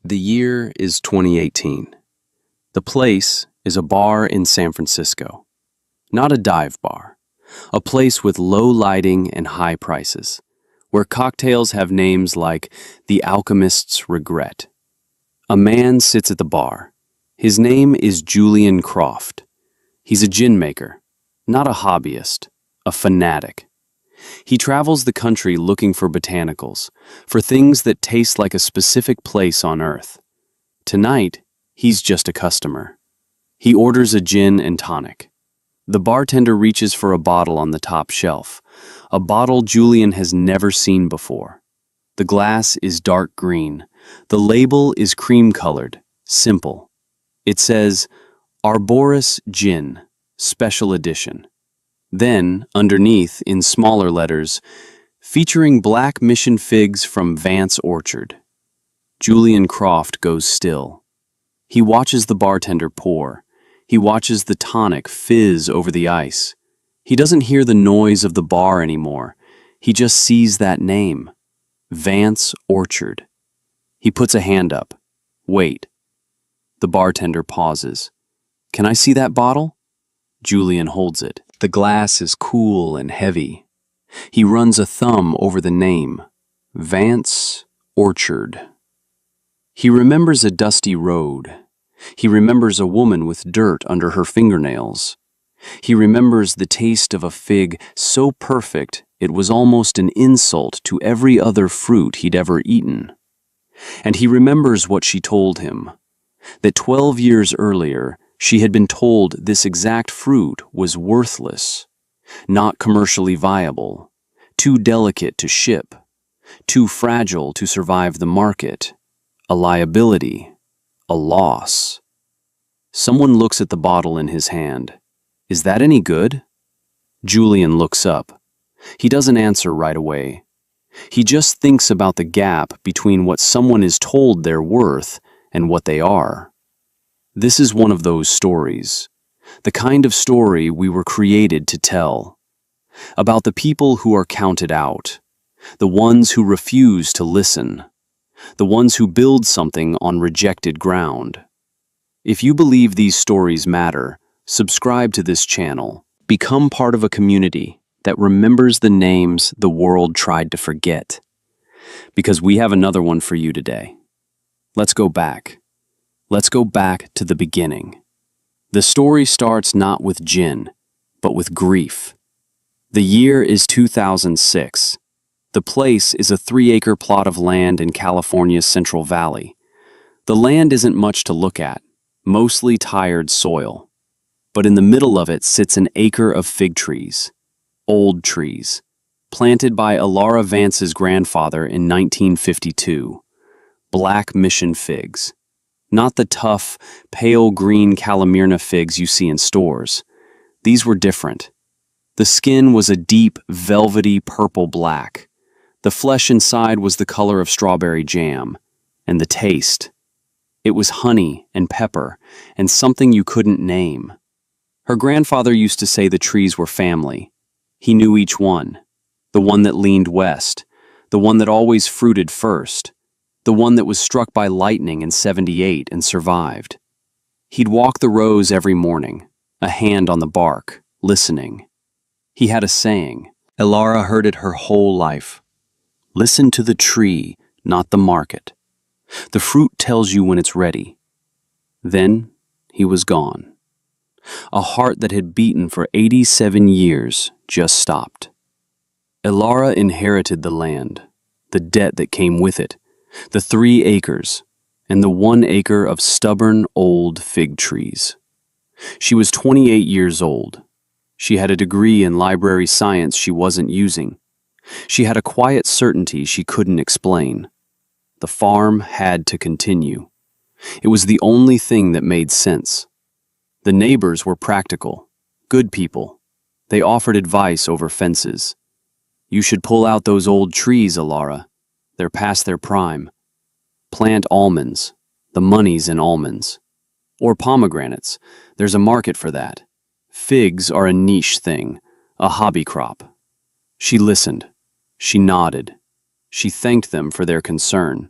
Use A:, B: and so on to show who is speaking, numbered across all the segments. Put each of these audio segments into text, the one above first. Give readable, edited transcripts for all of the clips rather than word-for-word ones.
A: The year is 2018. The place is a bar in San Francisco. Not a dive bar. A place with low lighting and high prices, where cocktails have names like The Alchemist's Regret. A man sits at the bar. His name is Julian Croft. He's a gin maker, not a hobbyist, a fanatic. He travels the country looking for botanicals, for things that taste like a specific place on Earth. Tonight, he's just a customer. He orders a gin and tonic. The bartender reaches for a bottle on the top shelf, a bottle Julian has never seen before. The glass is dark green. The label is cream-colored, simple. It says, Arboris Gin, Special Edition. Then, underneath, in smaller letters, featuring black mission figs from Vance Orchard. Julian Croft goes still. He watches the bartender pour. He watches the tonic fizz over the ice. He doesn't hear the noise of the bar anymore. He just sees that name. Vance Orchard. He puts a hand up. Wait. The bartender pauses. Can I see that bottle? Julian holds it. The glass is cool and heavy. He runs a thumb over the name. Vance Orchard. He remembers a dusty road. He remembers a woman with dirt under her fingernails. He remembers the taste of a fig so perfect it was almost an insult to every other fruit he'd ever eaten. And he remembers what she told him, that 12 years earlier she had been told this exact fruit was worthless, not commercially viable, too delicate to ship, too fragile to survive the market, a liability, a loss. Someone looks at the bottle in his hand. Is that any good? Julian looks up. He doesn't answer right away. He just thinks about the gap between what someone is told they're worth and what they are. This is one of those stories, the kind of story we were created to tell, about the people who are counted out, the ones who refuse to listen, the ones who build something on rejected ground. If you believe these stories matter, subscribe to this channel. Become part of a community that remembers the names the world tried to forget. Because we have another one for you today. Let's go back. Let's go back to the beginning. The story starts not with gin, but with grief. The year is 2006. The place is a 3-acre plot of land in California's Central Valley. The land isn't much to look at, mostly tired soil. But in the middle of it sits an acre of fig trees, old trees, planted by Elara Vance's grandfather in 1952. Black mission figs. Not the tough, pale green Calamirna figs you see in stores. These were different. The skin was a deep, velvety purple-black. The flesh inside was the color of strawberry jam. And the taste. It was honey and pepper and something you couldn't name. Her grandfather used to say the trees were family. He knew each one. The one that leaned west. The one that always fruited first. The one that was struck by lightning in '78 and survived. He'd walk the rows every morning, a hand on the bark, listening. He had a saying. Elara heard it her whole life. Listen to the tree, not the market. The fruit tells you when it's ready. Then he was gone. A heart that had beaten for 87 years just stopped. Elara inherited the land, the debt that came with it, the 3 acres, and the 1 acre of stubborn old fig trees. She was 28 years old. She had a degree in library science she wasn't using. She had a quiet certainty she couldn't explain. The farm had to continue. It was the only thing that made sense. The neighbors were practical, good people. They offered advice over fences. You should pull out those old trees, Elara. They're past their prime. Plant almonds. The money's in almonds. Or pomegranates. There's a market for that. Figs are a niche thing, a hobby crop. She listened. She nodded. She thanked them for their concern.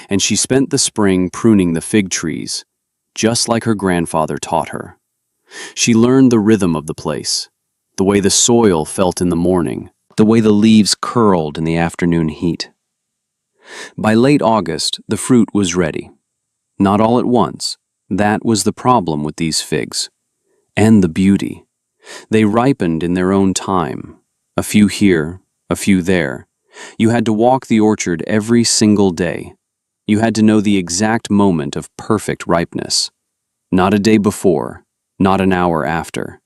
A: and she spent the spring pruning the fig trees, just like her grandfather taught her. She learned the rhythm of the place, the way the soil felt in the morning, the way the leaves curled in the afternoon heat. By late August, the fruit was ready. Not all at once. That was the problem with these figs. And the beauty. They ripened in their own time. A few here, a few there. You had to walk the orchard every single day. You had to know the exact moment of perfect ripeness. Not a day before, not an hour after.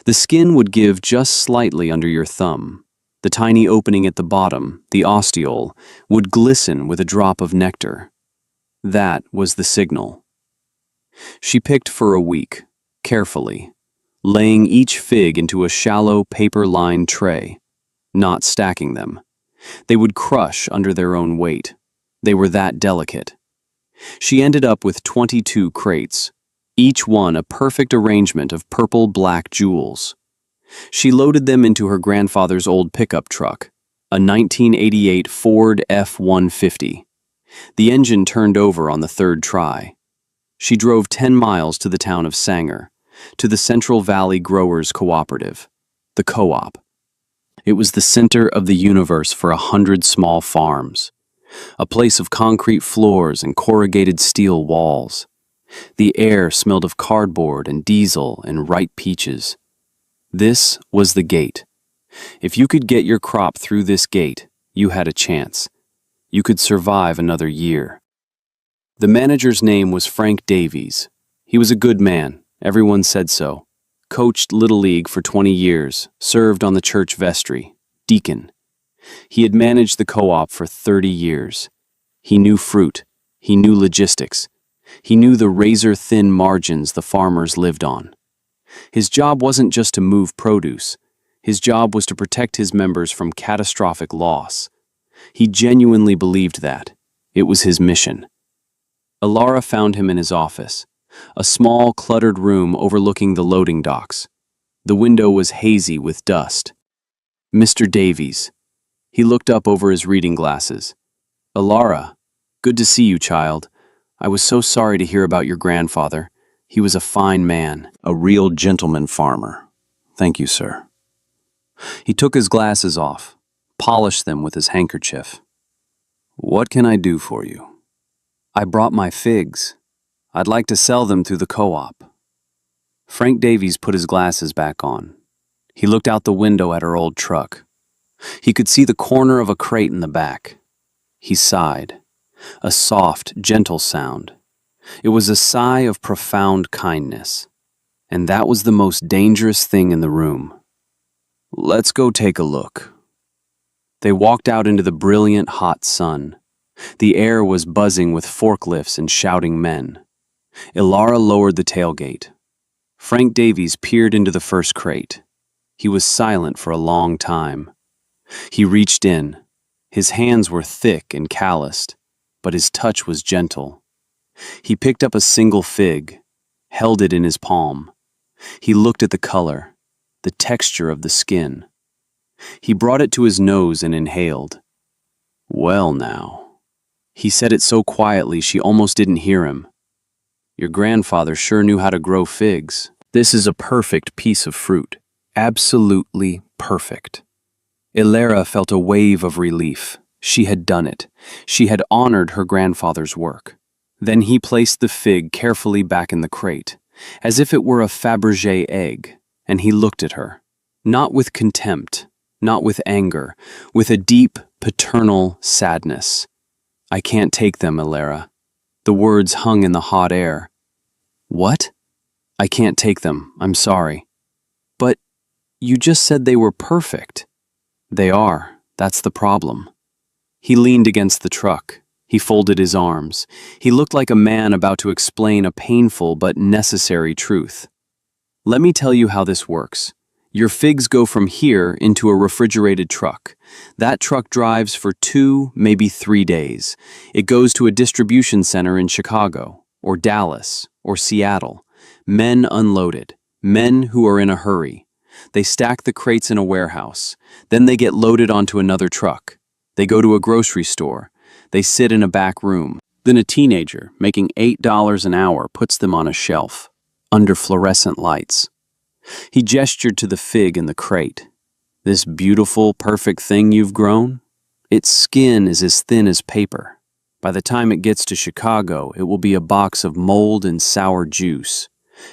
A: The skin would give just slightly under your thumb. The tiny opening at the bottom, the ostiole, would glisten with a drop of nectar. That was the signal. She picked for a week, carefully, laying each fig into a shallow paper-lined tray, not stacking them. They would crush under their own weight. They were that delicate. She ended up with 22 crates, each one a perfect arrangement of purple-black jewels. She loaded them into her grandfather's old pickup truck, a 1988 Ford F-150. The engine turned over on the third try. She drove 10 miles to the town of Sanger, to the Central Valley Growers Cooperative, the co-op. It was the center of the universe for 100 small farms, a place of concrete floors and corrugated steel walls. The air smelled of cardboard and diesel and ripe peaches. This was the gate. If you could get your crop through this gate, you had a chance. You could survive another year. The manager's name was Frank Davies. He was a good man, everyone said so. Coached Little League for 20 years, served on the church vestry, deacon. He had managed the co-op for 30 years. He knew fruit. He knew logistics. He knew the razor-thin margins the farmers lived on. His job wasn't just to move produce. His job was to protect his members from catastrophic loss. He genuinely believed that. It was his mission. Alara found him in his office, a small, cluttered room overlooking the loading docks. The window was hazy with dust. Mr. Davies. He looked up over his reading glasses. Alara, good to see you, child. I was so sorry to hear about your grandfather. He was a fine man, a real gentleman farmer. Thank you, sir. He took his glasses off, polished them with his handkerchief. What can I do for you? I brought my figs. I'd like to sell them through the co-op. Frank Davies put his glasses back on. He looked out the window at her old truck. He could see the corner of a crate in the back. He sighed, a soft, gentle sound. It was a sigh of profound kindness, and that was the most dangerous thing in the room. Let's go take a look. They walked out into the brilliant, hot sun. The air was buzzing with forklifts and shouting men. Alara lowered the tailgate. Frank Davies peered into the first crate. He was silent for a long time. He reached in. His hands were thick and calloused, but his touch was gentle. He picked up a single fig, held it in his palm. He looked at the color, the texture of the skin. He brought it to his nose and inhaled. Well now. He said it so quietly she almost didn't hear him. Your grandfather sure knew how to grow figs. This is a perfect piece of fruit. Absolutely perfect. Alara felt a wave of relief. She had done it. She had honored her grandfather's work. Then he placed the fig carefully back in the crate, as if it were a Fabergé egg, and he looked at her. Not with contempt, not with anger, with a deep, paternal sadness. I can't take them, Alara. The words hung in the hot air. What? I can't take them, I'm sorry. But you just said they were perfect. They are, that's the problem. He leaned against the truck. He folded his arms. He looked like a man about to explain a painful but necessary truth. Let me tell you how this works. Your figs go from here into a refrigerated truck. That truck drives for 2, maybe 3 days. It goes to a distribution center in Chicago, or Dallas, or Seattle. Men unload it. Men who are in a hurry. They stack the crates in a warehouse. Then they get loaded onto another truck. They go to a grocery store. They sit in a back room. Then a teenager, making $8 an hour, puts them on a shelf, under fluorescent lights. He gestured to the fig in the crate. This beautiful, perfect thing you've grown? Its skin is as thin as paper. By the time it gets to Chicago, it will be a box of mold and sour juice.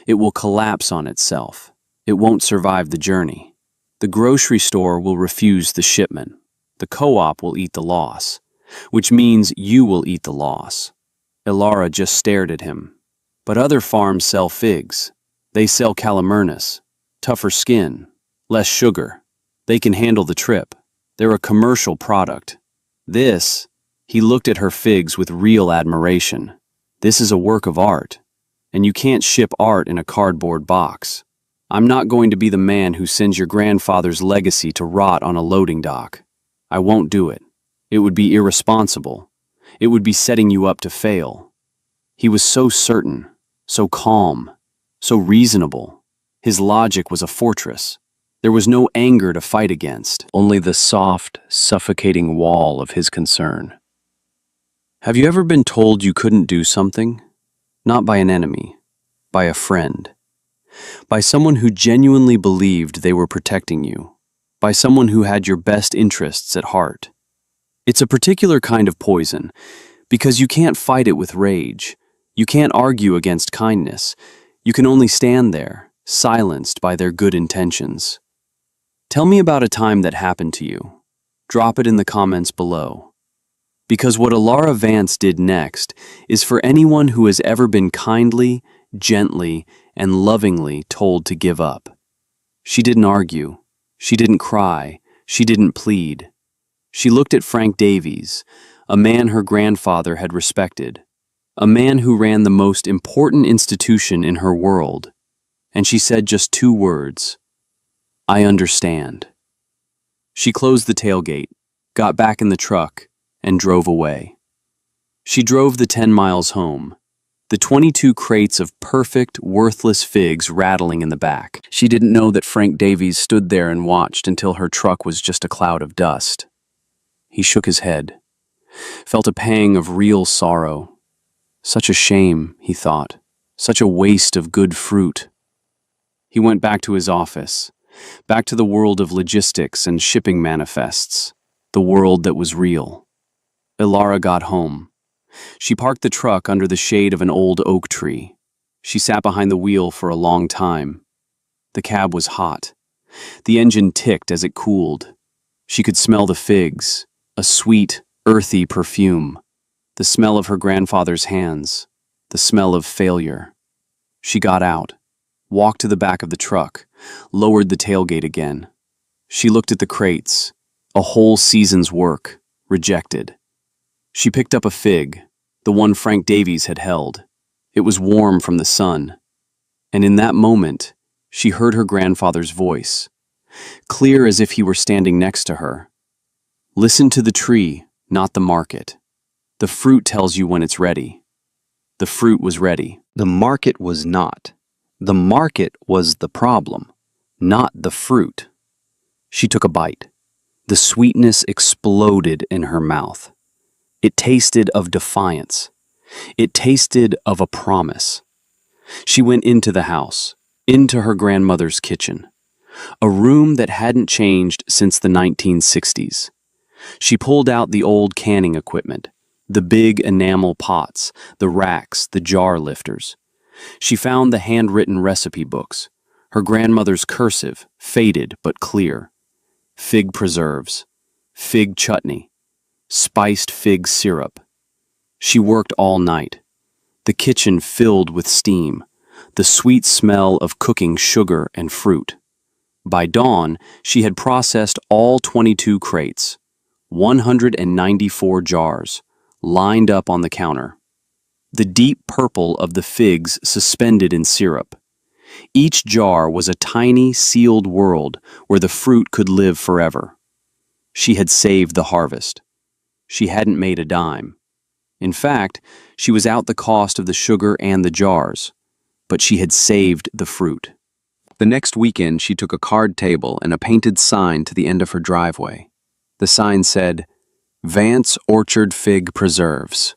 A: It will collapse on itself. It won't survive the journey. The grocery store will refuse the shipment. The co-op will eat the loss, which means you will eat the loss. Ilara just stared at him. But other farms sell figs. They sell calamurnis, tougher skin, less sugar. They can handle the trip. They're a commercial product. This, he looked at her figs with real admiration. This is a work of art, and you can't ship art in a cardboard box. I'm not going to be the man who sends your grandfather's legacy to rot on a loading dock. I won't do it. It would be irresponsible. It would be setting you up to fail. He was so certain, so calm, so reasonable. His logic was a fortress. There was no anger to fight against, only the soft, suffocating wall of his concern. Have you ever been told you couldn't do something? Not by an enemy, by a friend. By someone who genuinely believed they were protecting you. By someone who had your best interests at heart. It's a particular kind of poison, because you can't fight it with rage. You can't argue against kindness. You can only stand there, silenced by their good intentions. Tell me about a time that happened to you. Drop it in the comments below. Because what Ilara Vance did next is for anyone who has ever been kindly, gently, and lovingly told to give up. She didn't argue. She didn't cry. She didn't plead. She looked at Frank Davies, a man her grandfather had respected, a man who ran the most important institution in her world, and she said just 2 words, "I understand." She closed the tailgate, got back in the truck, and drove away. She drove the 10 miles home, the 22 crates of perfect, worthless figs rattling in the back. She didn't know that Frank Davies stood there and watched until her truck was just a cloud of dust. He shook his head, felt a pang of real sorrow. Such a shame, he thought, such a waste of good fruit. He went back to his office, back to the world of logistics and shipping manifests, the world that was real. Ilara got home. She parked the truck under the shade of an old oak tree. She sat behind the wheel for a long time. The cab was hot. The engine ticked as it cooled. She could smell the figs, a sweet, earthy perfume, the smell of her grandfather's hands, the smell of failure. She got out, walked to the back of the truck, lowered the tailgate again. She looked at the crates, a whole season's work, rejected. She picked up a fig, the one Frank Davies had held. It was warm from the sun. And in that moment, she heard her grandfather's voice, clear as if he were standing next to her. Listen to the tree, not the market. The fruit tells you when it's ready. The fruit was ready. The market was not. The market was the problem, not the fruit. She took a bite. The sweetness exploded in her mouth. It tasted of defiance. It tasted of a promise. She went into the house, into her grandmother's kitchen, a room that hadn't changed since the 1960s. She pulled out the old canning equipment, the big enamel pots, the racks, the jar lifters. She found the handwritten recipe books, her grandmother's cursive, faded but clear. Fig preserves, fig chutney, spiced fig syrup. She worked all night. The kitchen filled with steam, the sweet smell of cooking sugar and fruit. By dawn, she had processed all 22 crates, 194 jars, lined up on the counter. The deep purple of the figs suspended in syrup. Each jar was a tiny, sealed world where the fruit could live forever. She had saved the harvest. She hadn't made a dime. In fact, she was out the cost of the sugar and the jars, but she had saved the fruit. The next weekend, she took a card table and a painted sign to the end of her driveway. The sign said, Vance Orchard Fig Preserves.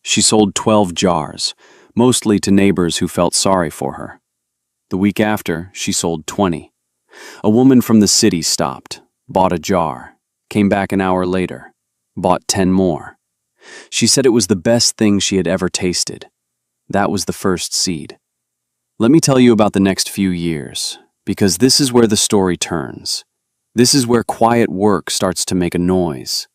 A: She sold 12 jars, mostly to neighbors who felt sorry for her. The week after, she sold 20. A woman from the city stopped, bought a jar, came back an hour later, bought 10 more. She said it was the best thing she had ever tasted. That was the first seed. Let me tell you about the next few years, because this is where the story turns. This is where quiet work starts to make a noise.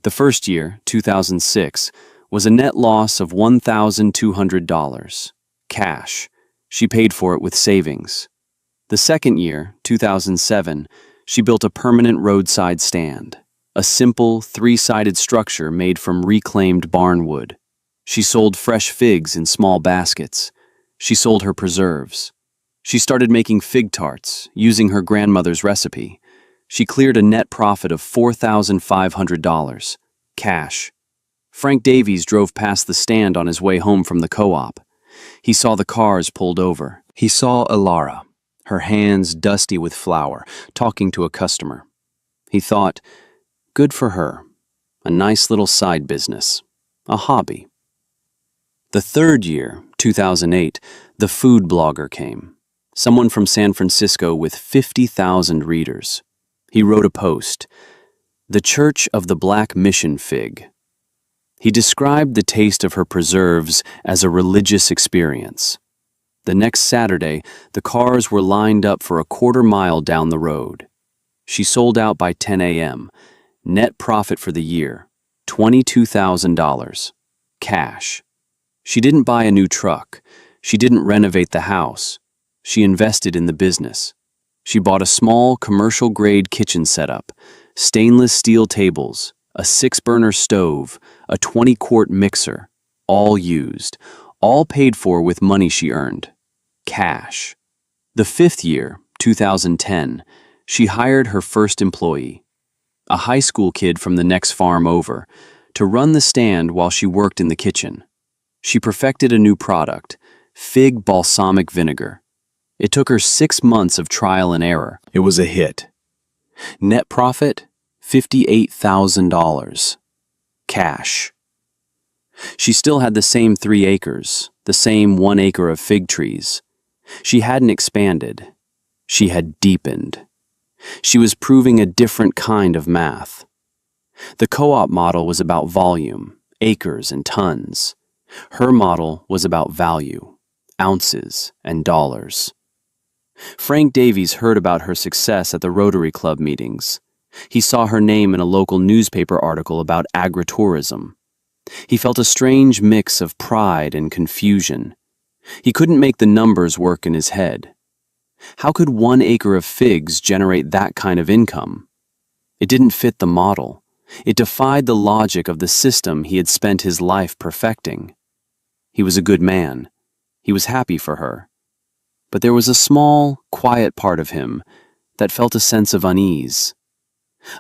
A: The first year, 2006, was a net loss of $1,200, cash. She paid for it with savings. The second year, 2007, she built a permanent roadside stand, a simple, three-sided structure made from reclaimed barn wood. She sold fresh figs in small baskets. She sold her preserves. She started making fig tarts, using her grandmother's recipe. She cleared a net profit of $4,500, cash. Frank Davies drove past the stand on his way home from the co-op. He saw the cars pulled over. He saw Alara, her hands dusty with flour, talking to a customer. He thought, good for her. A nice little side business. A hobby. The third year, 2008, the food blogger came. Someone from San Francisco with 50,000 readers. He wrote a post, "The Church of the Black Mission Fig." He described the taste of her preserves as a religious experience. The next Saturday, the cars were lined up for a quarter-mile down the road. She sold out by 10 a.m. Net profit for the year, $22,000. Cash. She didn't buy a new truck. She didn't renovate the house. She invested in the business. She bought a small, commercial-grade kitchen setup, stainless steel tables, a 6-burner stove, a 20-quart mixer, all used, all paid for with money she earned. Cash. The fifth year, 2010, she hired her first employee, a high school kid from the next farm over, to run the stand while she worked in the kitchen. She perfected a new product, fig balsamic vinegar. It took her 6 months of trial and error. It was a hit. Net profit, $58,000. Cash. She still had the same 3 acres, the same 1 acre of fig trees. She hadn't expanded. She had deepened. She was proving a different kind of math. The co-op model was about volume, acres and tons. Her model was about value, ounces and dollars. Frank Davies heard about her success at the Rotary Club meetings. He saw her name in a local newspaper article about agritourism. He felt a strange mix of pride and confusion. He couldn't make the numbers work in his head. How could 1 acre of figs generate that kind of income? It didn't fit the model. It defied the logic of the system he had spent his life perfecting. He was a good man. He was happy for her. But there was a small, quiet part of him that felt a sense of unease.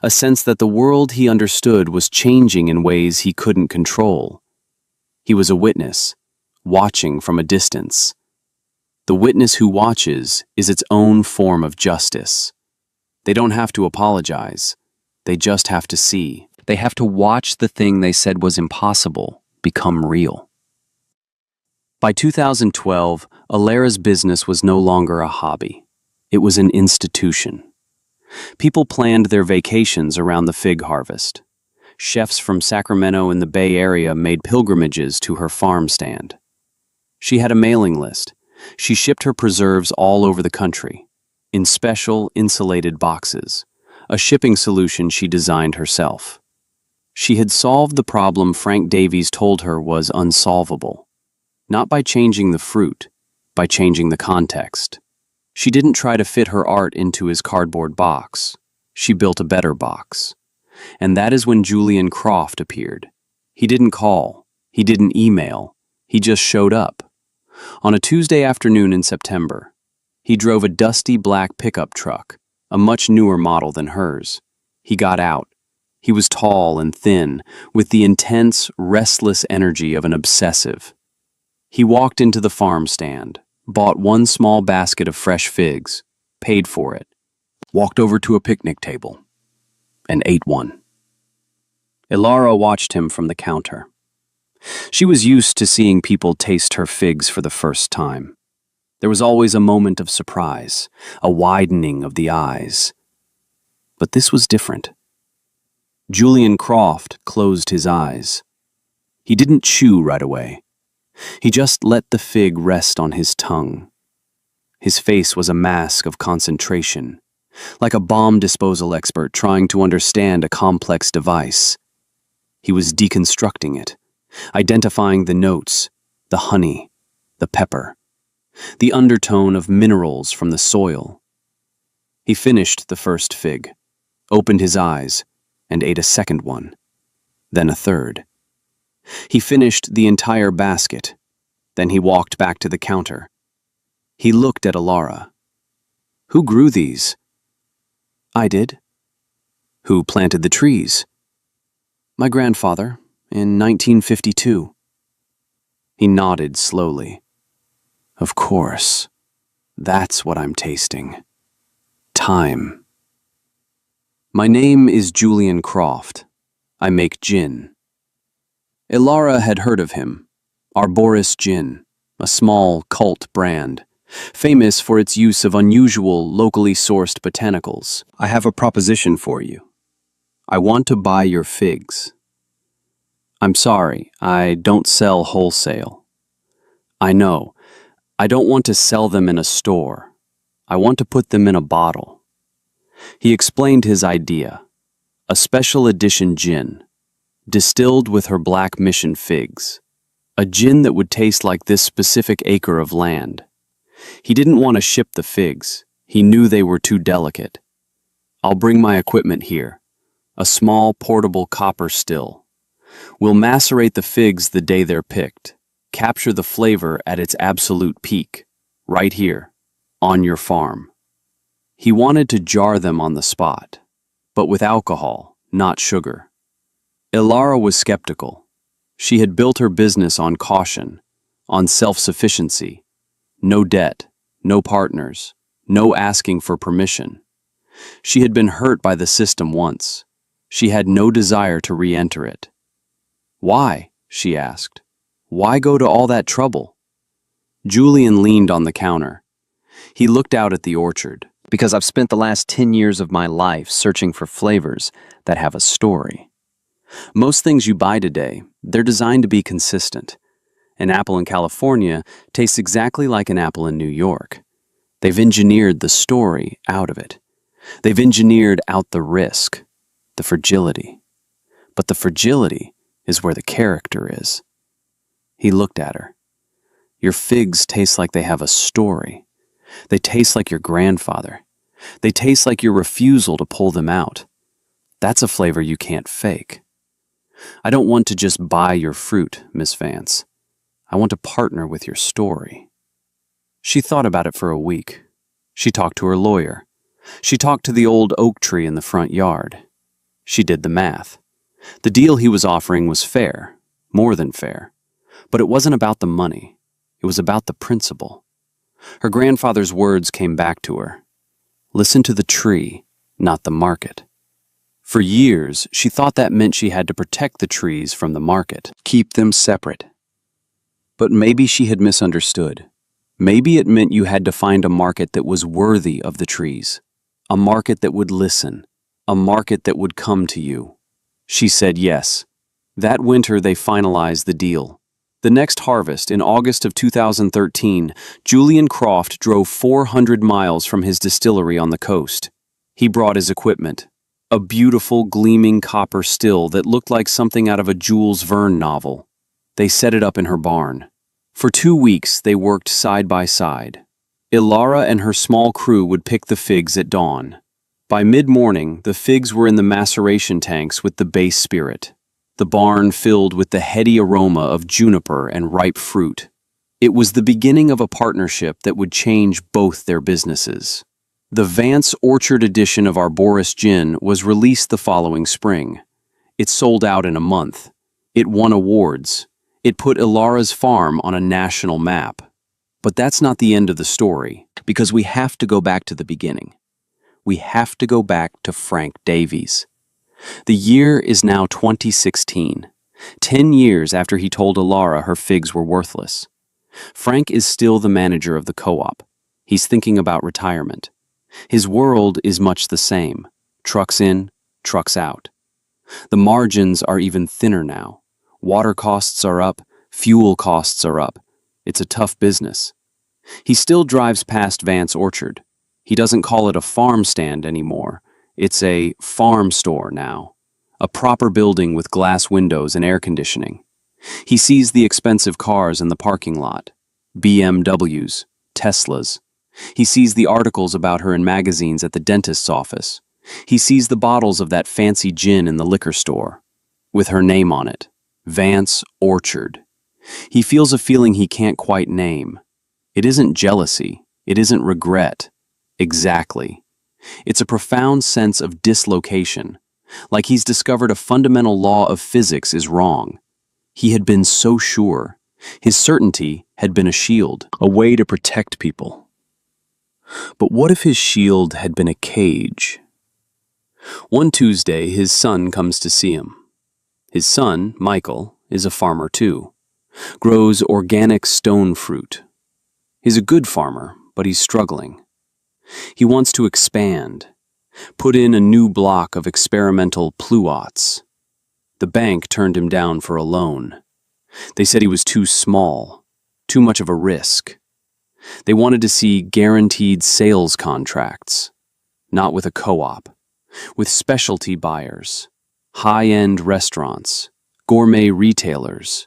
A: A sense that the world he understood was changing in ways he couldn't control. He was a witness, watching from a distance. The witness who watches is its own form of justice. They don't have to apologize. They just have to see. They have to watch the thing they said was impossible become real. By 2012, Alara's business was no longer a hobby. It was an institution. People planned their vacations around the fig harvest. Chefs from Sacramento and the Bay Area made pilgrimages to her farm stand. She had a mailing list. She shipped her preserves all over the country, in special insulated boxes, a shipping solution she designed herself. She had solved the problem Frank Davies told her was unsolvable. Not by changing the fruit, by changing the context. She didn't try to fit her art into his cardboard box. She built a better box. And that is when Julian Croft appeared. He didn't call. He didn't email. He just showed up. On a Tuesday afternoon in September, he drove a dusty black pickup truck, a much newer model than hers. He got out. He was tall and thin, with the intense, restless energy of an obsessive. He walked into the farm stand, bought 1 small basket of fresh figs, paid for it, walked over to a picnic table, and ate one. Ilara watched him from the counter. She was used to seeing people taste her figs for the first time. There was always a moment of surprise, a widening of the eyes. But this was different. Julian Croft closed his eyes. He didn't chew right away. He just let the fig rest on his tongue. His face was a mask of concentration, like a bomb disposal expert trying to understand a complex device. He was deconstructing it, identifying the notes, the honey, the pepper, the undertone of minerals from the soil. He finished the first fig, opened his eyes, and ate a second one, then a third. He finished the entire basket, then he walked back to the counter. He looked at Ilara. "Who grew these?" "I did." "Who planted the trees?" "My grandfather, in 1952. He nodded slowly. "Of course. That's what I'm tasting. Time." "My name is Julian Croft. I make gin." Ilara had heard of him. Arboris Gin, a small cult brand, famous for its use of unusual, locally sourced botanicals. "I have a proposition for you. I want to buy your figs." "I'm sorry, I don't sell wholesale." "I know. I don't want to sell them in a store. I want to put them in a bottle." He explained his idea. A special edition gin, distilled with her Black Mission figs. A gin that would taste like this specific acre of land. He didn't want to ship the figs. He knew they were too delicate. "I'll bring my equipment here. A small, portable copper still. We'll macerate the figs the day they're picked. Capture the flavor at its absolute peak. Right here, on your farm." He wanted to jar them on the spot, but with alcohol, not sugar. Ilara was skeptical. She had built her business on caution, on self-sufficiency. No debt, no partners, no asking for permission. She had been hurt by the system once. She had no desire to re-enter it. "Why?" she asked. "Why go to all that trouble?" Julian leaned on the counter. He looked out at the orchard. "Because I've spent the last 10 years of my life searching for flavors that have a story. Most things you buy today, they're designed to be consistent. An apple in California tastes exactly like an apple in New York. They've engineered the story out of it. They've engineered out the risk, the fragility. But the fragility is where the character is." He looked at her. "Your figs taste like they have a story. They taste like your grandfather. They taste like your refusal to pull them out. That's a flavor you can't fake. I don't want to just buy your fruit, Miss Vance. I want to partner with your story." She thought about it for a week. She talked to her lawyer. She talked to the old oak tree in the front yard. She did the math. The deal he was offering was fair, more than fair. But it wasn't about the money. It was about the principle. Her grandfather's words came back to her. Listen to the tree, not the market. For years, she thought that meant she had to protect the trees from the market, keep them separate. But maybe she had misunderstood. Maybe it meant you had to find a market that was worthy of the trees, a market that would listen, a market that would come to you. She said yes. That winter, they finalized the deal. The next harvest, in August of 2013, Julian Croft drove 400 miles from his distillery on the coast. He brought his equipment. A beautiful, gleaming copper still that looked like something out of a Jules Verne novel. They set it up in her barn. For 2 weeks, they worked side by side. Ilara and her small crew would pick the figs at dawn. By mid-morning, the figs were in the maceration tanks with the base spirit. The barn filled with the heady aroma of juniper and ripe fruit. It was the beginning of a partnership that would change both their businesses. The Vance Orchard edition of Arboris Gin was released the following spring. It sold out in a month. It won awards. It put Ilara's farm on a national map. But that's not the end of the story, because we have to go back to the beginning. We have to go back to Frank Davies. The year is now 2016, 10 years after he told Alara her figs were worthless. Frank is still the manager of the co-op. He's thinking about retirement. His world is much the same. Trucks in, trucks out. The margins are even thinner now. Water costs are up, fuel costs are up. It's a tough business. He still drives past Vance Orchard. He doesn't call it a farm stand anymore. It's a farm store now. A proper building with glass windows and air conditioning. He sees the expensive cars in the parking lot. BMWs, Teslas. He sees the articles about her in magazines at the dentist's office. He sees the bottles of that fancy gin in the liquor store, with her name on it, Vance Orchard. He feels a feeling he can't quite name. It isn't jealousy. It isn't regret. Exactly. It's a profound sense of dislocation, like he's discovered a fundamental law of physics is wrong. He had been so sure. His certainty had been a shield, a way to protect people. But what if his shield had been a cage? One Tuesday, his son comes to see him. His son, Michael, is a farmer too. Grows organic stone fruit. He's a good farmer, but he's struggling. He wants to expand, put in a new block of experimental pluots. The bank turned him down for a loan. They said he was too small, too much of a risk. They wanted to see guaranteed sales contracts, not with a co-op, with specialty buyers, high-end restaurants, gourmet retailers,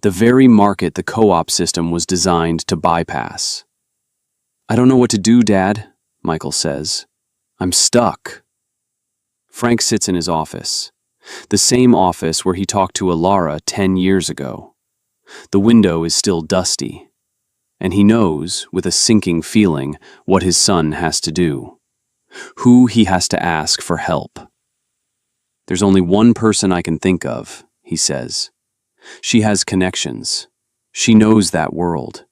A: the very market the co-op system was designed to bypass. "I don't know what to do, Dad," Michael says. "I'm stuck." Frank sits in his office, the same office where he talked to Alara 10 years ago. The window is still dusty, and he knows, with a sinking feeling, what his son has to do, who he has to ask for help. "There's only one person I can think of," he says. "She has connections. She knows that world.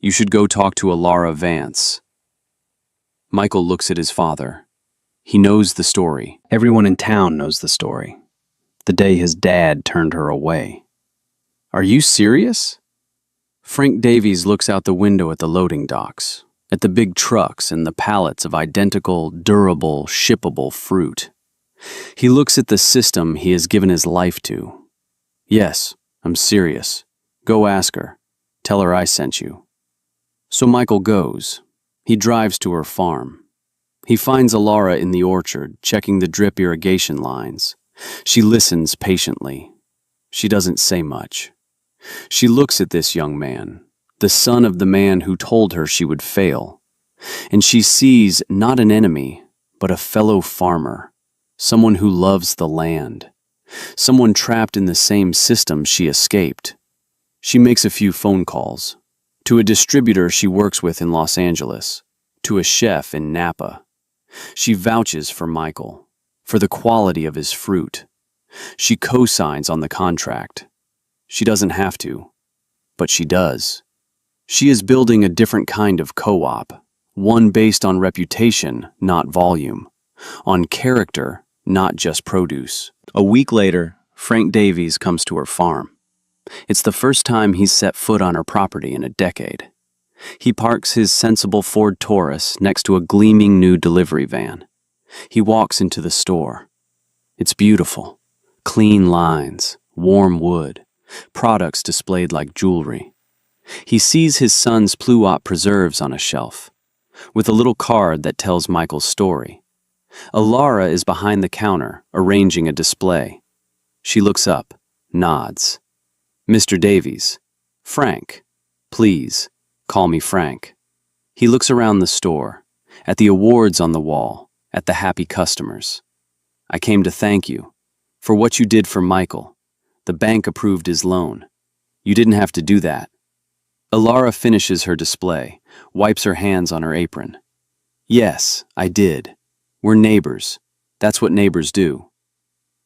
A: You should go talk to Alara Vance." Michael looks at his father. He knows the story. Everyone in town knows the story. The day his dad turned her away. "Are you serious?" Frank Davies looks out the window at the loading docks, at the big trucks and the pallets of identical, durable, shippable fruit. He looks at the system he has given his life to. "Yes, I'm serious. Go ask her. Tell her I sent you." So Michael goes. He drives to her farm. He finds Alara in the orchard, checking the drip irrigation lines. She listens patiently. She doesn't say much. She looks at this young man, the son of the man who told her she would fail. And she sees not an enemy, but a fellow farmer, someone who loves the land, someone trapped in the same system she escaped. She makes a few phone calls, to a distributor she works with in Los Angeles, to a chef in Napa. She vouches for Michael, for the quality of his fruit. She co-signs on the contract. She doesn't have to, but she does. She is building a different kind of co-op, one based on reputation, not volume, on character, not just produce. A week later, Frank Davies comes to her farm. It's the first time he's set foot on her property in a decade. He parks his sensible Ford Taurus next to a gleaming new delivery van. He walks into the store. It's beautiful. Clean lines, warm wood, products displayed like jewelry. He sees his son's pluot preserves on a shelf, with a little card that tells Michael's story. Alara is behind the counter, arranging a display. She looks up, nods. "Mr. Davies." "Frank. Please, call me Frank." He looks around the store, at the awards on the wall, at the happy customers. "I came to thank you for what you did for Michael. The bank approved his loan. You didn't have to do that." Alara finishes her display, wipes her hands on her apron. "Yes, I did. We're neighbors. That's what neighbors do."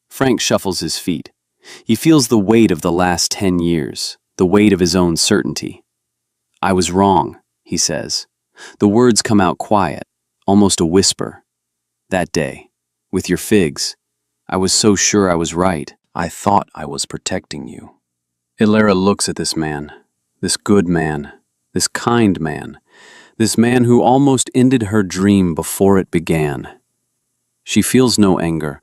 A: Frank shuffles his feet. He feels the weight of the last 10 years, the weight of his own certainty. "I was wrong," he says. The words come out quiet, almost a whisper. "That day, with your figs, I was so sure I was right. I thought I was protecting you. Ilara looks at this man, this good man, this kind man, this man who almost ended her dream before it began. She feels no anger,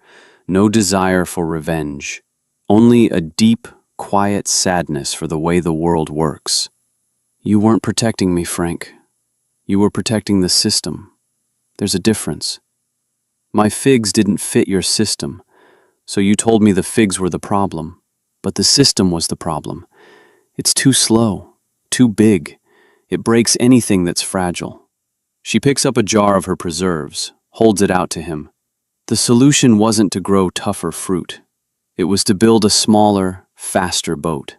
A: no desire for revenge, only a deep, quiet sadness for the way the world works. You weren't protecting me, Frank. You were protecting the system. There's a difference. My figs didn't fit your system, so you told me the figs were the problem, but the system was the problem. It's too slow, too big. It breaks anything that's fragile. She picks up a jar of her preserves, holds it out to him. The solution wasn't to grow tougher fruit. It was to build a smaller, faster boat.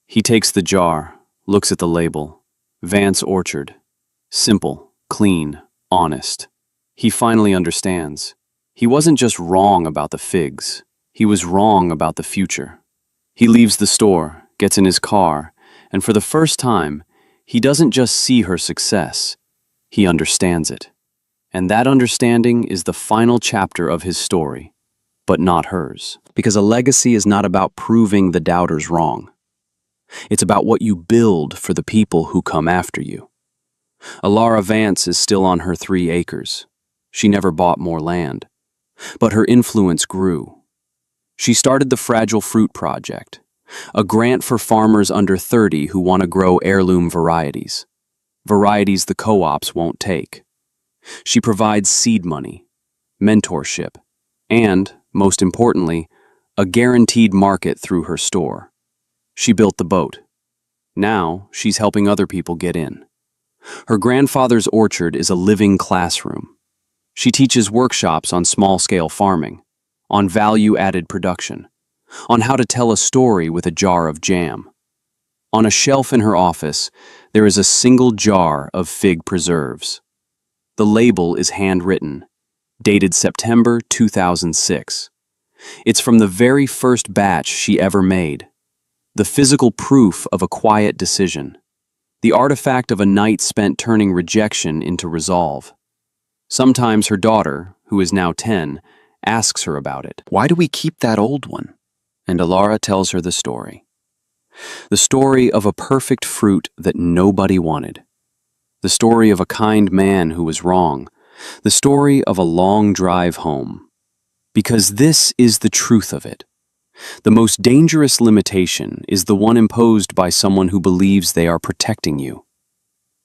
A: He takes the jar, looks at the label. Vance Orchard. Simple, clean, honest. He finally understands. He wasn't just wrong about the figs. He was wrong about the future. He leaves the store, gets in his car, and for the first time, he doesn't just see her success. He understands it. And that understanding is the final chapter of his story, but not hers. Because a legacy is not about proving the doubters wrong. It's about what you build for the people who come after you. Ilara Vance is still on her 3 acres. She never bought more land. But her influence grew. She started the Fragile Fruit Project, a grant for farmers under 30 who want to grow heirloom varieties. Varieties the co-ops won't take. She provides seed money, mentorship, and, most importantly, a guaranteed market through her store. She built the boat. Now, she's helping other people get in. Her grandfather's orchard is a living classroom. She teaches workshops on small-scale farming, on value-added production, on how to tell a story with a jar of jam. On a shelf in her office, there is a single jar of fig preserves. The label is handwritten, dated September 2006. It's from the very first batch she ever made. The physical proof of a quiet decision. The artifact of a night spent turning rejection into resolve. Sometimes her daughter, who is now 10, asks her about it. Why do we keep that old one? And Ilara tells her the story. The story of a perfect fruit that nobody wanted. The story of a kind man who was wrong. The story of a long drive home. Because this is the truth of it. The most dangerous limitation is the one imposed by someone who believes they are protecting you.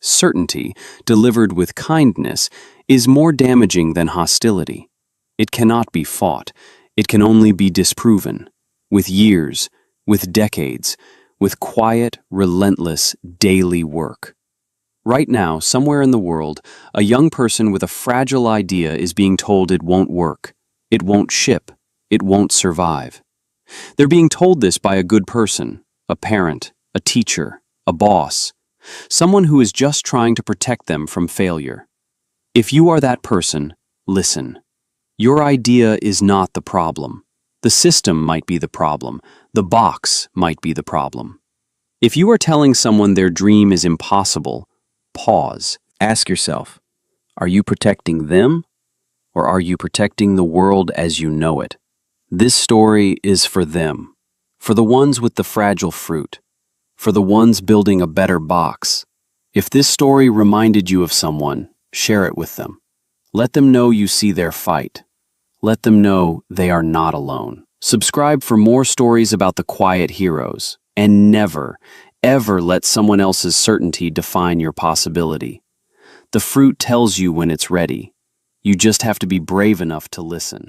A: Certainty, delivered with kindness, is more damaging than hostility. It cannot be fought. It can only be disproven. With years, with decades, with quiet, relentless, daily work. Right now, somewhere in the world, a young person with a fragile idea is being told it won't work, it won't ship, it won't survive. They're being told this by a good person, a parent, a teacher, a boss, someone who is just trying to protect them from failure. If you are that person, listen. Your idea is not the problem. The system might be the problem. The box might be the problem. If you are telling someone their dream is impossible, pause. Ask yourself, are you protecting them, or are you protecting the world as you know it? This story is for them, for the ones with the fragile fruit, for the ones building a better box. If this story reminded you of someone, share it with them. Let them know you see their fight. Let them know they are not alone. Subscribe for more stories about the quiet heroes, and never, ever let someone else's certainty define your possibility. The fruit tells you when it's ready. You just have to be brave enough to listen.